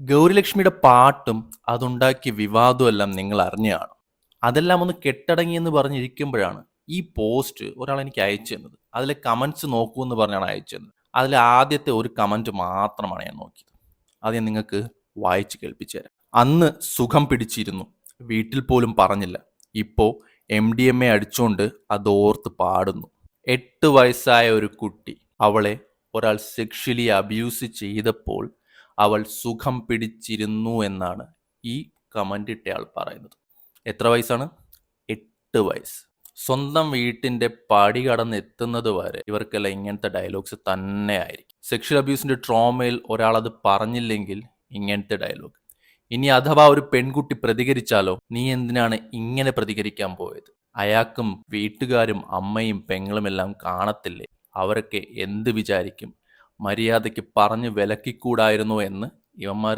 ഗൗരിലക്ഷ്മിയുടെ പാട്ടും അതുണ്ടാക്കിയ വിവാദവും എല്ലാം നിങ്ങൾ അറിഞ്ഞതാണ്. അതെല്ലാം ഒന്ന് കെട്ടടങ്ങിയെന്ന് പറഞ്ഞിരിക്കുമ്പോഴാണ് ഈ പോസ്റ്റ് ഒരാൾ എനിക്ക് അയച്ചു തന്നത്. അതിലെ കമന്റ്സ് നോക്കൂ എന്ന് പറഞ്ഞാണ് അയച്ചു തന്നത്. അതിലെ ആദ്യത്തെ ഒരു കമന്റ് മാത്രമാണ് ഞാൻ നോക്കിയത്. അത് ഞാൻ നിങ്ങൾക്ക് വായിച്ച് കേൾപ്പിച്ചു തരാം. അന്ന് സുഖം പിടിച്ചിരുന്നു, വീട്ടിൽ പോലും പറഞ്ഞില്ല. ഇപ്പോൾ MDMA അടിച്ചുകൊണ്ട് അതോർത്ത് പാടുന്നു. 8 വയസ്സായ ഒരു കുട്ടി, അവളെ ഒരാൾ സെക്ഷലി അബ്യൂസ് ചെയ്തപ്പോൾ അവൾ സുഖം പിടിച്ചിരുന്നു എന്നാണ് ഈ കമന്റ് ഇട്ടയാൾ പറയുന്നത്. എത്ര വയസ്സാണ്? 8 വയസ്സ്. സ്വന്തം വീട്ടിന്റെ പടി കടന്ന് എത്തുന്നത് വരെ ഇവർക്കെല്ലാം ഇങ്ങനത്തെ ഡയലോഗ്സ് തന്നെ ആയിരിക്കും. സെക്ഷൽ അബ്യൂസിന്റെ ട്രോമയിൽ ഒരാൾ അത് പറഞ്ഞില്ലെങ്കിൽ ഇങ്ങനത്തെ ഡയലോഗ്. ഇനി അഥവാ ഒരു പെൺകുട്ടി പ്രതികരിച്ചാലോ, നീ എന്തിനാണ് ഇങ്ങനെ പ്രതികരിക്കാൻ പോയത്? അയാൾക്കും വീട്ടുകാരും അമ്മയും പെങ്ങളും എല്ലാം കാണത്തില്ലേ? അവരൊക്കെ എന്ത് വിചാരിക്കും? മര്യാദയ്ക്ക് പറഞ്ഞു വിലക്കിക്കൂടായിരുന്നോ എന്ന് ഇവന്മാർ